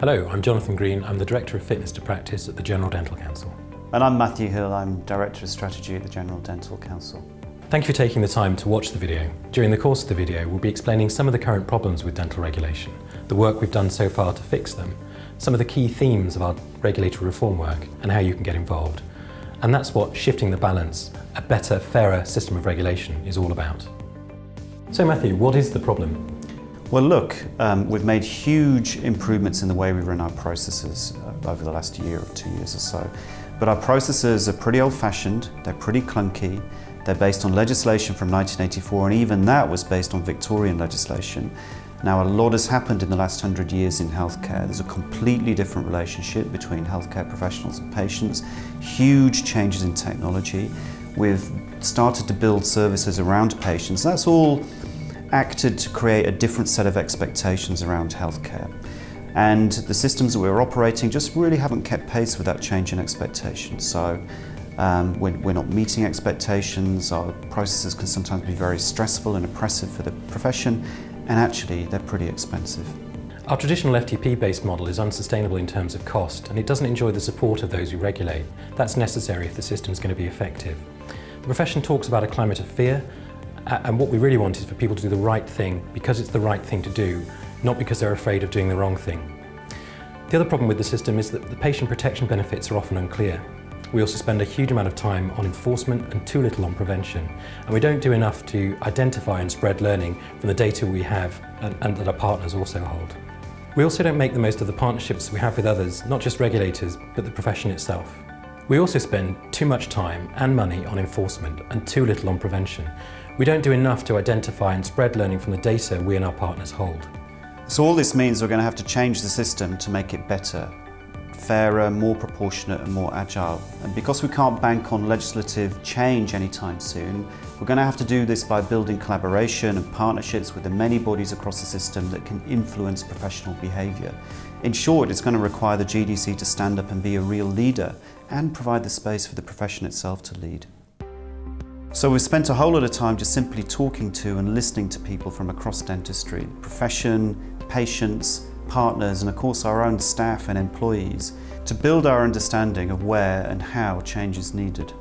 Hello, I'm Jonathan Green. I'm the Director of Fitness to Practice at the General Dental Council. And I'm Matthew Hill. I'm Director of Strategy at the General Dental Council. Thank you for taking the time to watch the video. During the course of the video, we'll be explaining some of the current problems with dental regulation, the work we've done so far to fix them, some of the key themes of our regulatory reform work, and how you can get involved. And that's what shifting the balance, a better, fairer system of regulation is all about. So Matthew, what is the problem? Well look, we've made huge improvements in the way we run our processes over the last year or 2 years or so. But our processes are pretty old-fashioned, they're pretty clunky, they're based on legislation from 1984, and even that was based on Victorian legislation. Now a lot has happened in the last 100 years in healthcare. There's a completely different relationship between healthcare professionals and patients, huge changes in technology. We've started to build services around patients. That's all acted to create a different set of expectations around healthcare. And the systems that we're operating just really haven't kept pace with that change in expectations. So we're not meeting expectations, our processes can sometimes be very stressful and oppressive for the profession, and actually they're pretty expensive. Our traditional FTP-based model is unsustainable in terms of cost, and it doesn't enjoy the support of those who regulate. That's necessary if the system's going to be effective. The profession talks about a climate of fear, and what we really want is for people to do the right thing because it's the right thing to do, not because they're afraid of doing the wrong thing. The other problem with the system is that the patient protection benefits are often unclear. We also spend a huge amount of time on enforcement and too little on prevention, and we don't do enough to identify and spread learning from the data we have and that our partners also hold. We also don't make the most of the partnerships we have with others, not just regulators, but the profession itself. We also spend too much time and money on enforcement and too little on prevention. We don't do enough to identify and spread learning from the data we and our partners hold. So all this means we're going to have to change the system to make it better, fairer, more proportionate and more agile. And because we can't bank on legislative change anytime soon, we're going to have to do this by building collaboration and partnerships with the many bodies across the system that can influence professional behaviour. In short, it's going to require the GDC to stand up and be a real leader and provide the space for the profession itself to lead. So we've spent a whole lot of time just simply talking to and listening to people from across dentistry, profession, patients, partners, and of course our own staff and employees, to build our understanding of where and how change is needed.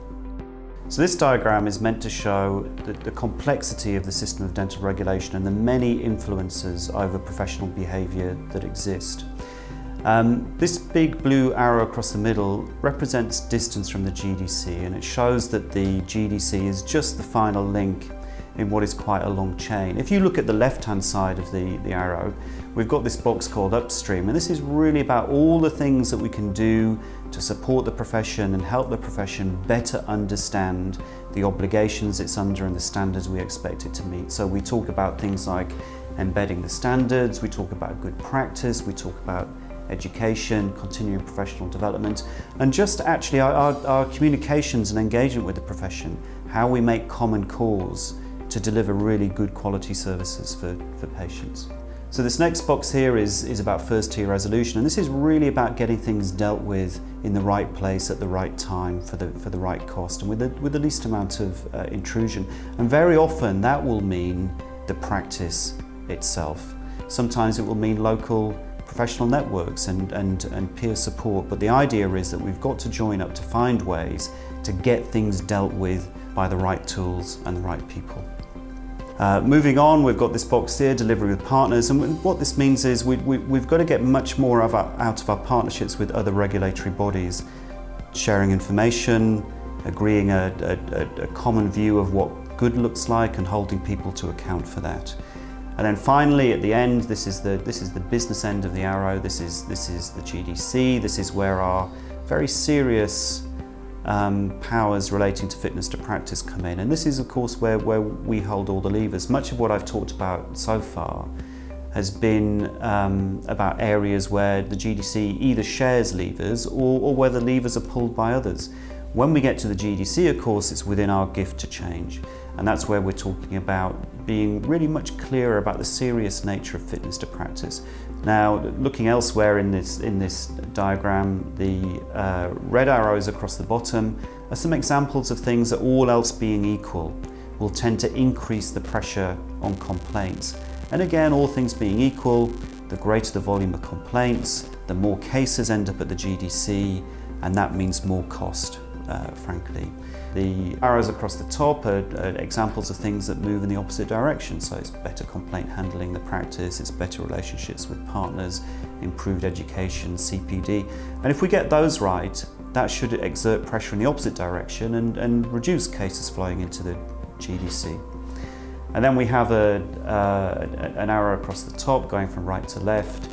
So this diagram is meant to show the complexity of the system of dental regulation and the many influences over professional behaviour that exist. This big blue arrow across the middle represents distance from the GDC, and it shows that the GDC is just the final link in what is quite a long chain. If you look at the left-hand side of the arrow, we've got this box called upstream, and this is really about all the things that we can do to support the profession and help the profession better understand the obligations it's under and the standards we expect it to meet. So we talk about things like embedding the standards, we talk about good practice, we talk about education, continuing professional development, and just actually our communications and engagement with the profession, how we make common cause to deliver really good quality services for patients. So this next box here is about first tier resolution, and this is really about getting things dealt with in the right place at the right time for the right cost and with the least amount of intrusion. And very often that will mean the practice itself. Sometimes it will mean local professional networks and peer support, but the idea is that we've got to join up to find ways to get things dealt with by the right tools and the right people. Moving on, we've got this box here, delivery with partners, and what this means is we've got to get much more out of our partnerships with other regulatory bodies, sharing information, agreeing a common view of what good looks like and holding people to account for that. And then finally, at the end, this is the business end of the arrow. This is the GDC. This is where our very serious powers relating to fitness to practice come in. And this is, of course, where we hold all the levers. Much of what I've talked about so far has been about areas where the GDC either shares levers or where the levers are pulled by others. When we get to the GDC, of course, it's within our gift to change. And that's where we're talking about being really much clearer about the serious nature of fitness to practice. Now, looking elsewhere in this diagram, the red arrows across the bottom are some examples of things that, all else being equal, will tend to increase the pressure on complaints. And again, all things being equal, the greater the volume of complaints, the more cases end up at the GDC, and that means more cost, frankly. The arrows across the top are examples of things that move in the opposite direction. So it's better complaint handling in the practice, it's better relationships with partners, improved education, CPD. And if we get those right, that should exert pressure in the opposite direction and reduce cases flowing into the GDC. And then we have an arrow across the top going from right to left,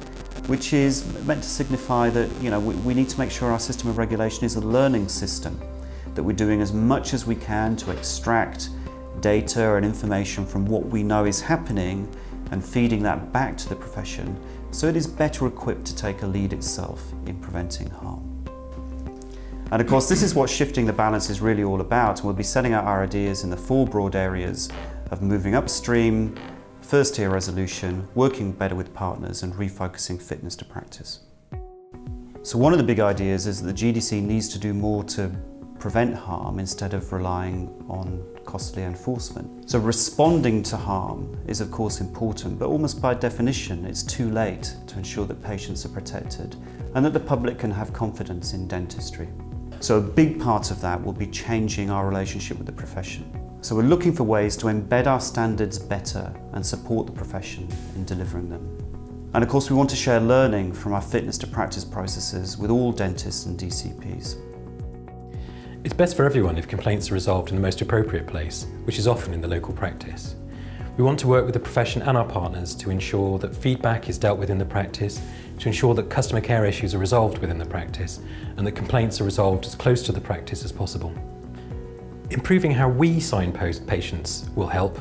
which is meant to signify that we need to make sure our system of regulation is a learning system, that we're doing as much as we can to extract data and information from what we know is happening and feeding that back to the profession so it is better equipped to take a lead itself in preventing harm. And of course, this is what Shifting the Balance is really all about, and we'll be setting out our ideas in the 4 broad areas of moving upstream, first-tier resolution, working better with partners, and refocusing fitness to practice. So one of the big ideas is that the GDC needs to do more to prevent harm instead of relying on costly enforcement. So responding to harm is of course important, but almost by definition it's too late to ensure that patients are protected and that the public can have confidence in dentistry. So a big part of that will be changing our relationship with the profession. So we're looking for ways to embed our standards better and support the profession in delivering them. And of course we want to share learning from our fitness to practice processes with all dentists and DCPs. It's best for everyone if complaints are resolved in the most appropriate place, which is often in the local practice. We want to work with the profession and our partners to ensure that feedback is dealt with in the practice, to ensure that customer care issues are resolved within the practice, and that complaints are resolved as close to the practice as possible. Improving how we signpost patients will help,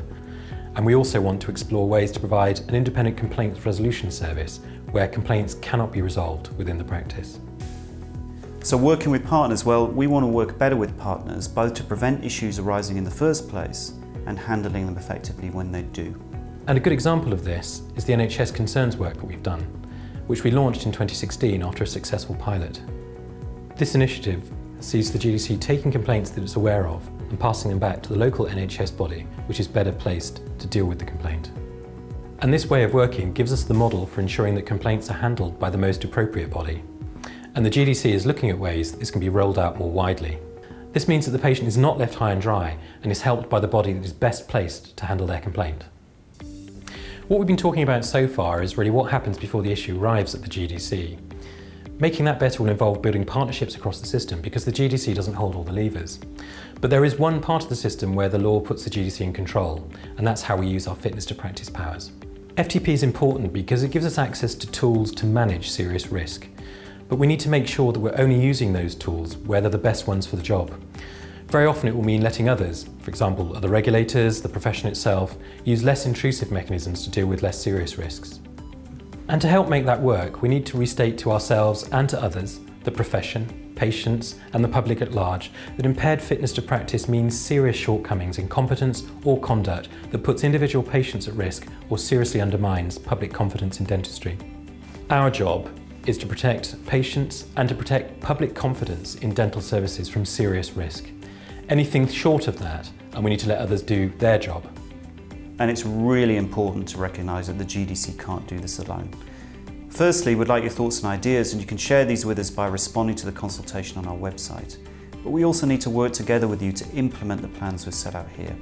and we also want to explore ways to provide an independent complaints resolution service where complaints cannot be resolved within the practice. So working with partners, well, we want to work better with partners, both to prevent issues arising in the first place and handling them effectively when they do. And a good example of this is the NHS Concerns work that we've done, which we launched in 2016 after a successful pilot. This initiative sees the GDC taking complaints that it's aware of and passing them back to the local NHS body, which is better placed to deal with the complaint. And this way of working gives us the model for ensuring that complaints are handled by the most appropriate body. And the GDC is looking at ways that this can be rolled out more widely. This means that the patient is not left high and dry and is helped by the body that is best placed to handle their complaint. What we've been talking about so far is really what happens before the issue arrives at the GDC. Making that better will involve building partnerships across the system because the GDC doesn't hold all the levers. But there is one part of the system where the law puts the GDC in control, and that's how we use our fitness to practice powers. FTP is important because it gives us access to tools to manage serious risk. But we need to make sure that we're only using those tools where they're the best ones for the job. Very often it will mean letting others, for example other regulators, the profession itself, use less intrusive mechanisms to deal with less serious risks. And to help make that work, we need to restate to ourselves and to others, the profession, patients and the public at large, that impaired fitness to practice means serious shortcomings in competence or conduct that puts individual patients at risk or seriously undermines public confidence in dentistry. Our job is to protect patients and to protect public confidence in dental services from serious risk. Anything short of that, and we need to let others do their job. And it's really important to recognise that the GDC can't do this alone. Firstly, we'd like your thoughts and ideas, and you can share these with us by responding to the consultation on our website. But we also need to work together with you to implement the plans we've set out here.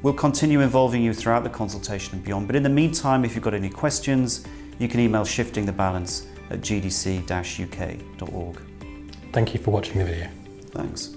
We'll continue involving you throughout the consultation and beyond, but in the meantime, if you've got any questions, you can email shiftingthebalance@gdc-uk.org. Thank you for watching the video. Thanks.